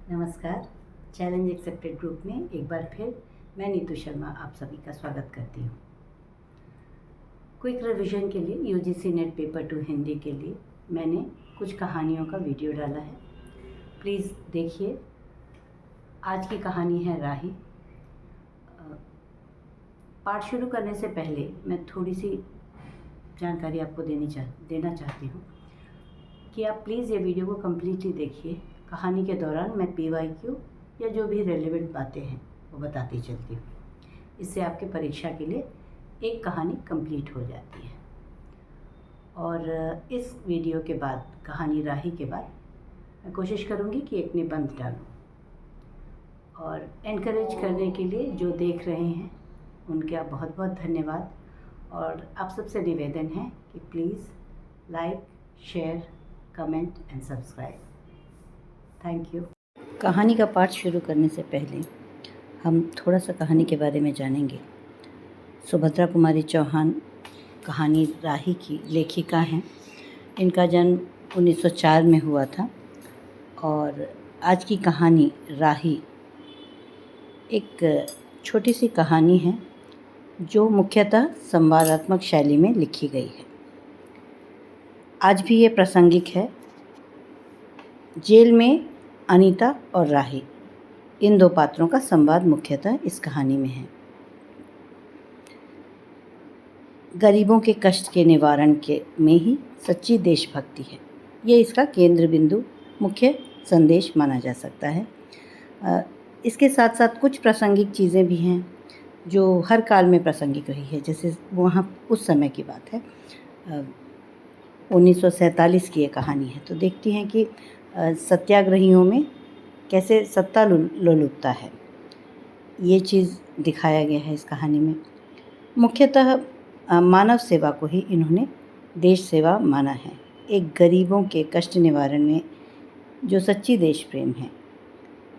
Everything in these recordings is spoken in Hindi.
नमस्कार। चैलेंज एक्सेप्टेड ग्रुप में एक बार फिर मैं नीतू शर्मा आप सभी का स्वागत करती हूँ। क्विक रिवीजन के लिए यूजीसी नेट पेपर 2 हिंदी के लिए मैंने कुछ कहानियों का वीडियो डाला है, प्लीज़ देखिए। आज की कहानी है राही। पाठ शुरू करने से पहले मैं थोड़ी सी जानकारी आपको देना चाहती हूँ कि आप प्लीज़ ये वीडियो को कम्प्लीटली देखिए। कहानी के दौरान मैं PYQ या जो भी रेलेवेंट बातें हैं वो बताती चलती हूँ। इससे आपके परीक्षा के लिए एक कहानी कंप्लीट हो जाती है। और इस वीडियो के बाद, कहानी राही के बाद, मैं कोशिश करूँगी कि एक निबंध डालूँ। और एनकरेज करने के लिए जो देख रहे हैं उनका बहुत बहुत धन्यवाद। और आप सबसे निवेदन है कि please like, share, comment and subscribe. Thank you. कहानी का पाठ शुरू करने से पहले हम थोड़ा सा कहानी के बारे में जानेंगे। सुभद्रा कुमारी चौहान कहानी राही की लेखिका हैं। इनका जन्म 1904 में हुआ था। और आज की कहानी राही एक छोटी सी कहानी है जो मुख्यतः संवादात्मक शैली में लिखी गई है। आज भी ये प्रासंगिक है। जेल में अनीता और राही, इन दो पात्रों का संवाद मुख्यतः इस कहानी में है। गरीबों के कष्ट के निवारण के में ही सच्ची देशभक्ति है, ये इसका केंद्र बिंदु, मुख्य संदेश माना जा सकता है। इसके साथ साथ कुछ प्रासंगिक चीज़ें भी हैं जो हर काल में प्रासंगिक रही है। जैसे वहाँ उस समय की बात है, 1947 की ये कहानी है। तो देखती हैं कि सत्याग्रहियों में कैसे सत्ता लोलुपता है, ये चीज़ दिखाया गया है इस कहानी में। मुख्यतः मानव सेवा को ही इन्होंने देश सेवा माना है। एक गरीबों के कष्ट निवारण में जो सच्ची देश प्रेम है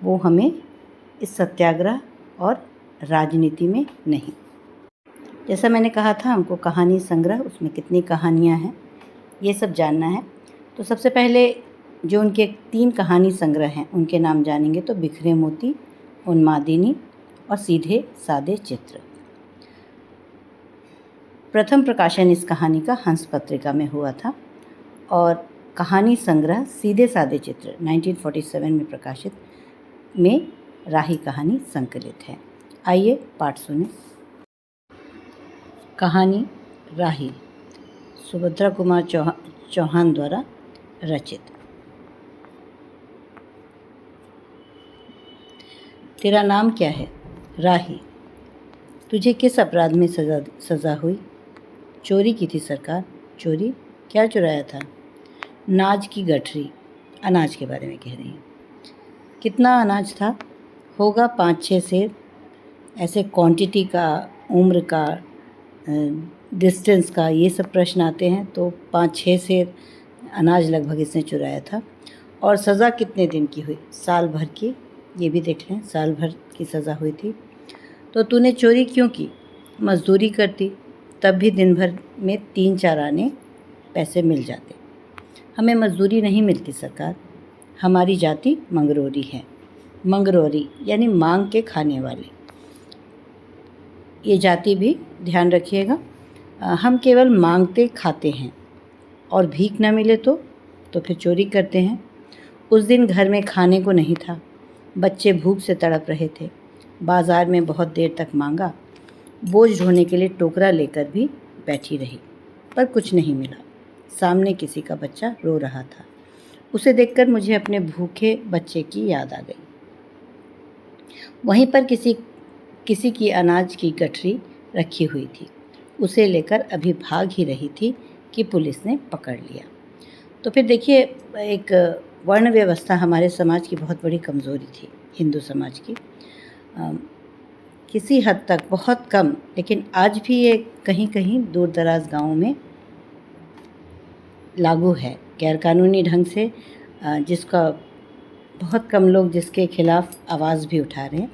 वो हमें इस सत्याग्रह और राजनीति में नहीं। जैसा मैंने कहा था, हमको कहानी संग्रह, उसमें कितनी कहानियाँ हैं ये सब जानना है। तो सबसे पहले जो उनके 3 कहानी संग्रह हैं उनके नाम जानेंगे। तो बिखरे मोती, उन्मादिनी और सीधे सादे चित्र। प्रथम प्रकाशन इस कहानी का हंस पत्रिका में हुआ था और कहानी संग्रह सीधे सादे चित्र 1947 में प्रकाशित में राही कहानी संकलित है। आइए पाठ सुने। कहानी राही, सुभद्रा कुमार चौहान द्वारा रचित। तेरा नाम क्या है? राही। तुझे किस अपराध में सज़ा हुई? चोरी की थी सरकार। चोरी? क्या चुराया था? नाज की गठरी। अनाज के बारे में कह रही हैं। कितना अनाज था? होगा 5-6 सेर। ऐसे क्वांटिटी का, उम्र का, डिस्टेंस का, ये सब प्रश्न आते हैं। तो 5-6 सेर अनाज लगभग इसने चुराया था। और सज़ा कितने दिन की हुई? साल भर की। ये भी देख लें, साल भर की सज़ा हुई थी। तो तूने चोरी क्यों की? मजदूरी करती, तब भी दिन भर में 3-4 आने पैसे मिल जाते। हमें मजदूरी नहीं मिलती सरकार। हमारी जाति मंगरोरी है। मंगरोरी यानी मांग के खाने वाले। ये जाति भी ध्यान रखिएगा। हम केवल मांगते खाते हैं और भीख न मिले तो फिर चोरी करते हैं। उस दिन घर में खाने को नहीं था। बच्चे भूख से तड़प रहे थे। बाज़ार में बहुत देर तक मांगा। बोझ ढोने के लिए टोकरा लेकर भी बैठी रही, पर कुछ नहीं मिला। सामने किसी का बच्चा रो रहा था। उसे देखकर मुझे अपने भूखे बच्चे की याद आ गई। वहीं पर किसी की अनाज की गठरी रखी हुई थी। उसे लेकर अभी भाग ही रही थी कि पुलिस ने पकड़ लिया। तो फिर देखिए, एक वर्ण व्यवस्था हमारे समाज की बहुत बड़ी कमज़ोरी थी, हिंदू समाज की। किसी हद तक, बहुत कम, लेकिन आज भी ये कहीं कहीं दूर दराज गाँवों में लागू है। गैरकानूनी ढंग से जिसका बहुत कम लोग जिसके खिलाफ़ आवाज़ भी उठा रहे हैं,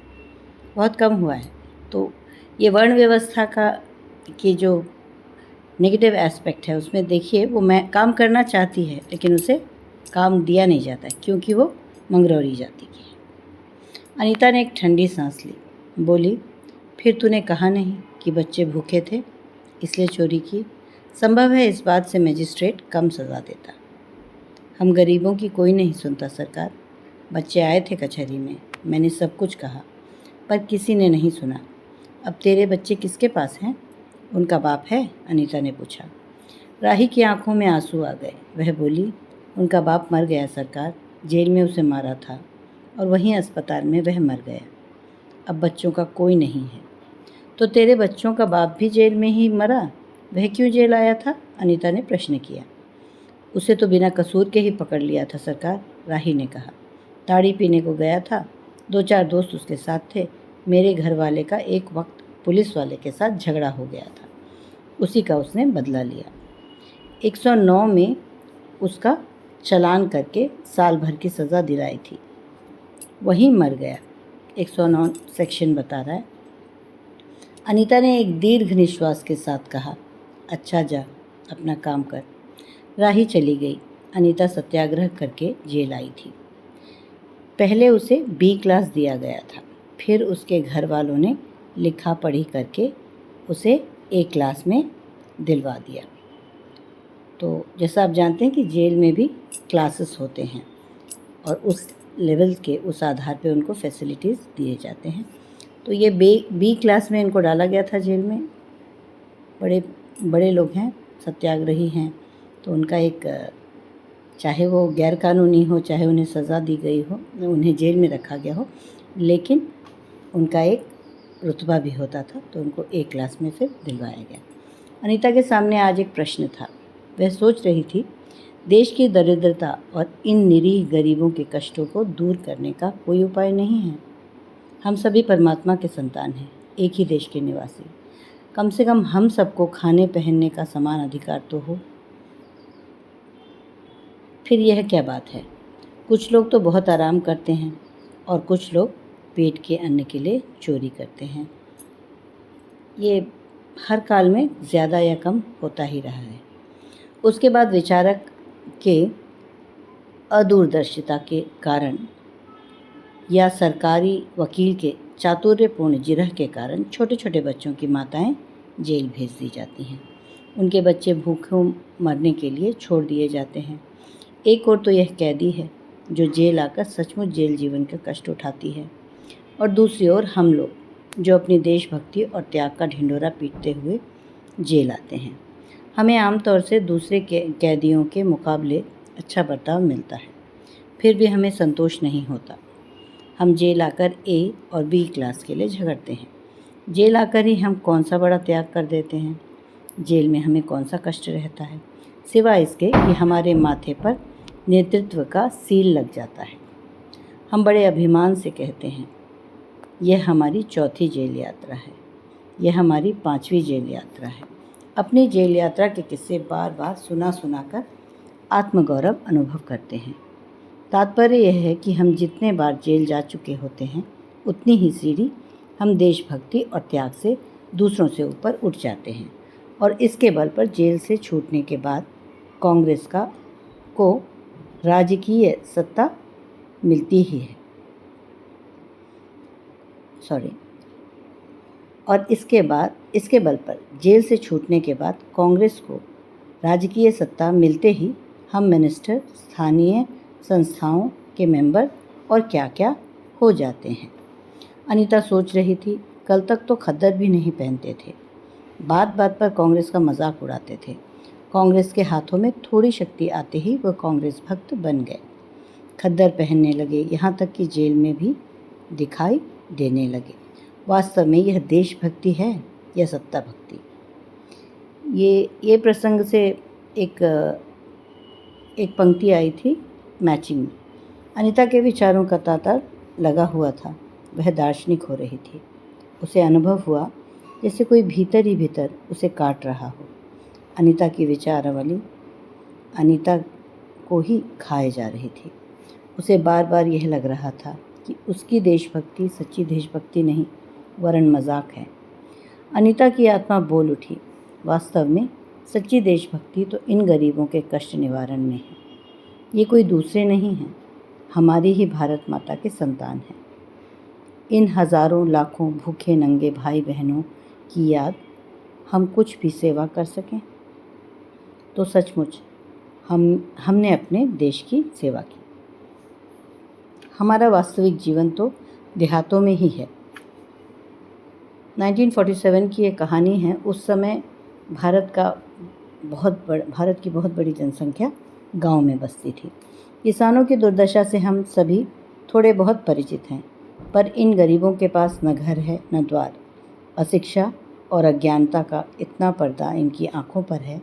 बहुत कम हुआ है। तो ये वर्ण व्यवस्था की जो नेगेटिव एस्पेक्ट है उसमें देखिए, वो मैं काम करना चाहती है लेकिन उसे काम दिया नहीं जाता क्योंकि वो मंगरौरी जाति की है। अनीता ने एक ठंडी सांस ली, बोली, फिर तूने कहा नहीं कि बच्चे भूखे थे इसलिए चोरी की? संभव है इस बात से मजिस्ट्रेट कम सज़ा देता। हम गरीबों की कोई नहीं सुनता सरकार। बच्चे आए थे कचहरी में, मैंने सब कुछ कहा, पर किसी ने नहीं सुना। अब तेरे बच्चे किसके पास हैं? उनका बाप है? अनीता ने पूछा। राही की आंखों में आंसू आ गए। वह बोली, उनका बाप मर गया सरकार, जेल में उसे मारा था और वहीं अस्पताल में वह मर गया। अब बच्चों का कोई नहीं है। तो तेरे बच्चों का बाप भी जेल में ही मरा? वह क्यों जेल आया था? अनीता ने प्रश्न किया। उसे तो बिना कसूर के ही पकड़ लिया था सरकार, राही ने कहा। ताड़ी पीने को गया था, 2-4 दोस्त उसके साथ थे। मेरे घर वाले का एक वक्त पुलिस वाले के साथ झगड़ा हो गया था, उसी का उसने बदला लिया। 109 में उसका चालान करके साल भर की सज़ा दिलाई थी, वहीं मर गया। 109 सेक्शन बता रहा है। अनीता ने एक दीर्घ निश्वास के साथ कहा, अच्छा जा, अपना काम कर। राही चली गई। अनीता सत्याग्रह करके जेल आई थी। पहले उसे बी क्लास दिया गया था, फिर उसके घर वालों ने लिखा पढ़ी करके उसे ए क्लास में दिलवा दिया। तो जैसा आप जानते हैं कि जेल में भी क्लासेस होते हैं और उस लेवल के उस आधार पे उनको फैसिलिटीज़ दिए जाते हैं। तो ये बी क्लास में इनको डाला गया था जेल में। बड़े बड़े लोग हैं, सत्याग्रही हैं, तो उनका एक, चाहे वो गैर कानूनी हो, चाहे उन्हें सज़ा दी गई हो, उन्हें जेल में रखा गया हो, लेकिन उनका एक रुतबा भी होता था, तो उनको ए क्लास में फिर दिलवाया गया। अनीता के सामने आज एक प्रश्न था। वह सोच रही थी, देश की दरिद्रता और इन निरीह गरीबों के कष्टों को दूर करने का कोई उपाय नहीं है। हम सभी परमात्मा के संतान हैं, एक ही देश के निवासी। कम से कम हम सबको खाने पहनने का समान अधिकार तो हो। फिर यह क्या बात है? कुछ लोग तो बहुत आराम करते हैं और कुछ लोग पेट के अन्न के लिए चोरी करते हैं। ये हर काल में ज़्यादा या कम होता ही रहा है। उसके बाद विचारक के अदूरदर्शिता के कारण या सरकारी वकील के चातुर्यपूर्ण जिरह के कारण छोटे छोटे बच्चों की माताएं जेल भेज दी जाती हैं। उनके बच्चे भूखों मरने के लिए छोड़ दिए जाते हैं। एक और तो यह कैदी है जो जेल आकर सचमुच जेल जीवन का कष्ट उठाती है, और दूसरी ओर हम लोग जो अपनी देशभक्ति और त्याग का ढिंढोरा पीटते हुए जेल आते हैं। हमें आमतौर से दूसरे कैदियों के मुकाबले अच्छा बर्ताव मिलता है, फिर भी हमें संतोष नहीं होता। हम जेल आकर ए और बी क्लास के लिए झगड़ते हैं। जेल आकर ही हम कौन सा बड़ा त्याग कर देते हैं? जेल में हमें कौन सा कष्ट रहता है, सिवाय इसके कि हमारे माथे पर नेतृत्व का सील लग जाता है। हम बड़े अभिमान से कहते हैं, यह हमारी चौथी जेल यात्रा है, यह हमारी 5वीं जेल यात्रा है। अपनी जेल यात्रा के किस्से बार बार सुना कर आत्मगौरव अनुभव करते हैं। तात्पर्य यह है कि हम जितने बार जेल जा चुके होते हैं, उतनी ही सीढ़ी हम देशभक्ति और त्याग से दूसरों से ऊपर उठ जाते हैं, और इसके बल पर जेल से छूटने के बाद कांग्रेस को राजकीय सत्ता मिलती ही है। और इसके बल पर जेल से छूटने के बाद कांग्रेस को राजकीय सत्ता मिलते ही हम मिनिस्टर, स्थानीय संस्थाओं के मेंबर और क्या क्या हो जाते हैं। अनीता सोच रही थी, कल तक तो खद्दर भी नहीं पहनते थे, बात बात पर कांग्रेस का मजाक उड़ाते थे। कांग्रेस के हाथों में थोड़ी शक्ति आते ही वह कांग्रेस भक्त बन गए, खद्दर पहनने लगे, यहाँ तक कि जेल में भी दिखाई देने लगे। वास्तव में यह देशभक्ति है या सत्ता भक्ति? ये प्रसंग से एक पंक्ति आई थी मैचिंग में। अनीता के विचारों का तांता लगा हुआ था, वह दार्शनिक हो रही थी। उसे अनुभव हुआ जैसे कोई भीतर ही भीतर उसे काट रहा हो। अनीता की विचारावली अनीता को ही खाए जा रही थी। उसे बार बार यह लग रहा था कि उसकी देशभक्ति सच्ची देशभक्ति नहीं, वरन मजाक है। अनीता की आत्मा बोल उठी, वास्तव में सच्ची देशभक्ति तो इन गरीबों के कष्ट निवारण में है। ये कोई दूसरे नहीं हैं, हमारी ही भारत माता के संतान हैं। इन हज़ारों लाखों भूखे नंगे भाई बहनों की याद हम कुछ भी सेवा कर सकें तो सचमुच हमने अपने देश की सेवा की। हमारा वास्तविक जीवन तो देहातों में ही है। 1947 की एक कहानी है। उस समय भारत की बहुत बड़ी जनसंख्या गांव में बसती थी। किसानों की दुर्दशा से हम सभी थोड़े बहुत परिचित हैं, पर इन गरीबों के पास न घर है न द्वार। अशिक्षा और अज्ञानता का इतना पर्दा इनकी आंखों पर है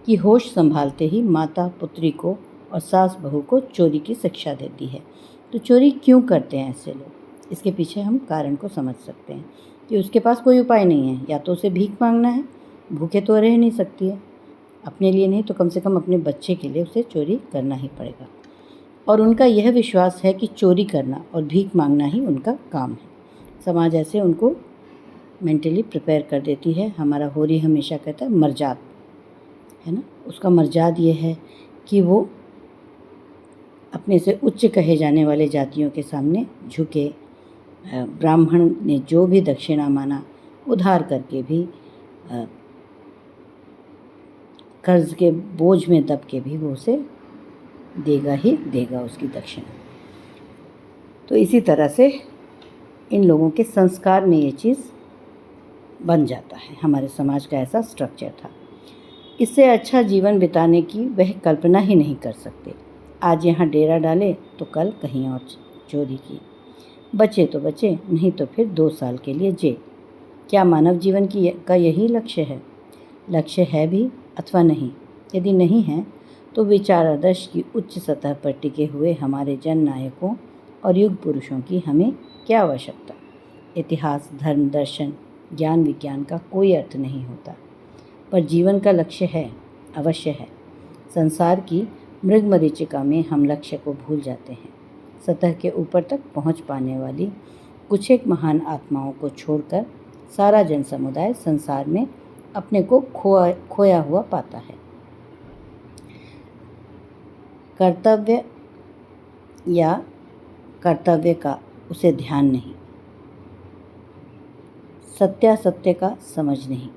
कि होश संभालते ही माता पुत्री को और सास बहू को चोरी की शिक्षा देती है। तो चोरी क्यों करते हैं ऐसे लोग? इसके पीछे हम कारण को समझ सकते हैं कि उसके पास कोई उपाय नहीं है। या तो उसे भीख मांगना है, भूखे तो रह नहीं सकती है, अपने लिए नहीं तो कम से कम अपने बच्चे के लिए उसे चोरी करना ही पड़ेगा। और उनका यह विश्वास है कि चोरी करना और भीख मांगना ही उनका काम है। समाज ऐसे उनको मेंटली प्रिपेयर कर देती है। हमारा होरी हमेशा कहता है मर्जाद, है ना, उसका मर्जाद ये है कि वो अपने से उच्च कहे जाने वाले जातियों के सामने झुके। ब्राह्मण ने जो भी दक्षिणा माना, उधार करके भी, कर्ज के बोझ में दब के भी वो उसे देगा ही देगा उसकी दक्षिणा। तो इसी तरह से इन लोगों के संस्कार में ये चीज़ बन जाता है। हमारे समाज का ऐसा स्ट्रक्चर था। इससे अच्छा जीवन बिताने की वह कल्पना ही नहीं कर सकते। आज यहाँ डेरा डाले तो कल कहीं और चोरी की। बचे तो बचे, नहीं तो फिर 2 साल के लिए जेल। क्या मानव जीवन का यही लक्ष्य है? लक्ष्य है भी अथवा नहीं। यदि नहीं है तो विचार आदर्श की उच्च सतह पर टिके हुए हमारे जन नायकों और युग पुरुषों की हमें क्या आवश्यकता? इतिहास, धर्म, दर्शन, ज्ञान, विज्ञान का कोई अर्थ नहीं होता। पर जीवन का लक्ष्य है, अवश्य है। संसार की मृगमरीचिका में हम लक्ष्य को भूल जाते हैं। सतह के ऊपर तक पहुंच पाने वाली कुछ एक महान आत्माओं को छोड़कर सारा जन समुदाय संसार में अपने को खोया हुआ पाता है। कर्तव्य या कर्तव्य का उसे ध्यान नहीं, सत्यासत्य का समझ नहीं।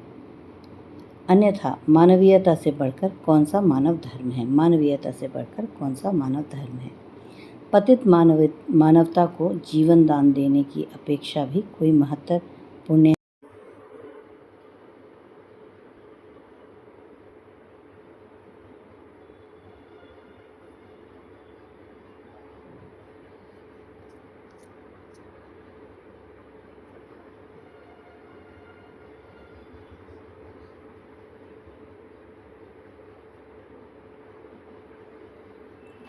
अन्यथा मानवीयता से बढ़कर कौन सा मानव धर्म है? मानवीयता से बढ़कर कौन सा मानव धर्म है? पतित मानवता को जीवन दान देने की अपेक्षा भी कोई महत्तर पुण्य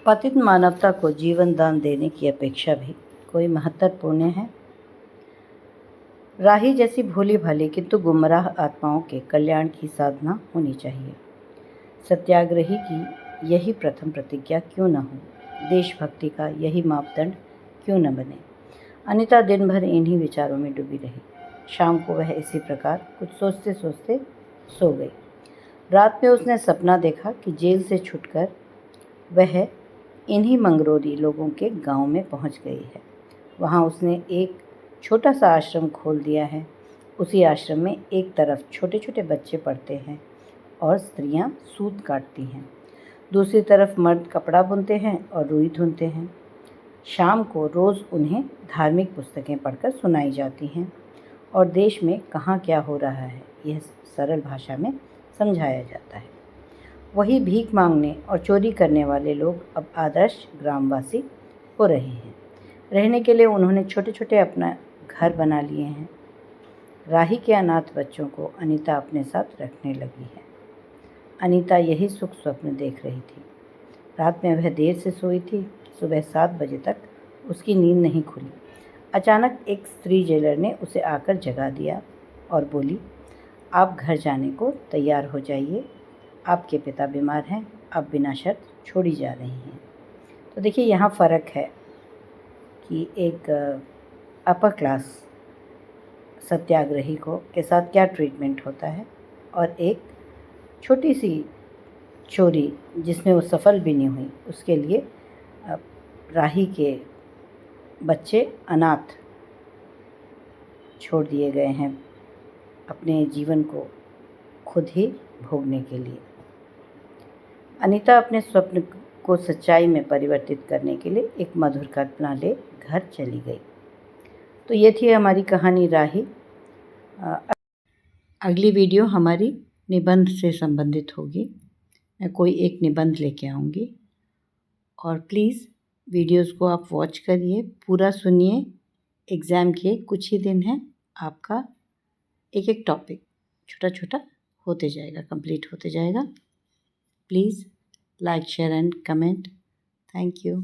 पतित मानवता को जीवन दान देने की अपेक्षा भी कोई महत्तर पुण्य है? राही जैसी भोली भाली किंतु गुमराह आत्माओं के कल्याण की साधना होनी चाहिए। सत्याग्रही की यही प्रथम प्रतिज्ञा क्यों न हो? देशभक्ति का यही मापदंड क्यों न बने? अनीता दिन भर इन्हीं विचारों में डूबी रही। शाम को वह इसी प्रकार कुछ सोचते सोचते सो गई। रात में उसने सपना देखा कि जेल से छूटकर वह इन्हीं मंगरोरी लोगों के गांव में पहुंच गई है। वहां उसने एक छोटा सा आश्रम खोल दिया है। उसी आश्रम में एक तरफ छोटे छोटे बच्चे पढ़ते हैं और स्त्रियां सूत काटती हैं, दूसरी तरफ मर्द कपड़ा बुनते हैं और रुई धुनते हैं। शाम को रोज़ उन्हें धार्मिक पुस्तकें पढ़कर सुनाई जाती हैं और देश में कहाँ क्या हो रहा है यह सरल भाषा में समझाया जाता है। वही भीख मांगने और चोरी करने वाले लोग अब आदर्श ग्रामवासी हो रहे हैं। रहने के लिए उन्होंने छोटे छोटे अपना घर बना लिए हैं। राही के अनाथ बच्चों को अनीता अपने साथ रखने लगी है। अनीता यही सुख स्वप्न देख रही थी। रात में वह देर से सोई थी। सुबह 7 बजे तक उसकी नींद नहीं खुली। अचानक एक स्त्री जेलर ने उसे आकर जगा दिया और बोली, आप घर जाने को तैयार हो जाइए, आपके पिता बीमार हैं, आप बिना शर्त छोड़ी जा रही हैं। तो देखिए यहाँ फ़र्क है कि एक अपर क्लास सत्याग्रही को के साथ क्या ट्रीटमेंट होता है और एक छोटी सी चोरी जिसमें वो सफल भी नहीं हुई उसके लिए राही के बच्चे अनाथ छोड़ दिए गए हैं अपने जीवन को खुद ही भोगने के लिए। अनीता अपने स्वप्न को सच्चाई में परिवर्तित करने के लिए एक मधुर कल्पना ले घर चली गई। तो ये थी हमारी कहानी राही। अगली वीडियो हमारी निबंध से संबंधित होगी। मैं कोई एक निबंध लेके आऊँगी और प्लीज़ वीडियोस को आप वॉच करिए, पूरा सुनिए। एग्ज़ाम के कुछ ही दिन हैं, आपका एक एक टॉपिक छोटा छोटा होते जाएगा, कंप्लीट होते जाएगा। Please like, share and comment. Thank you.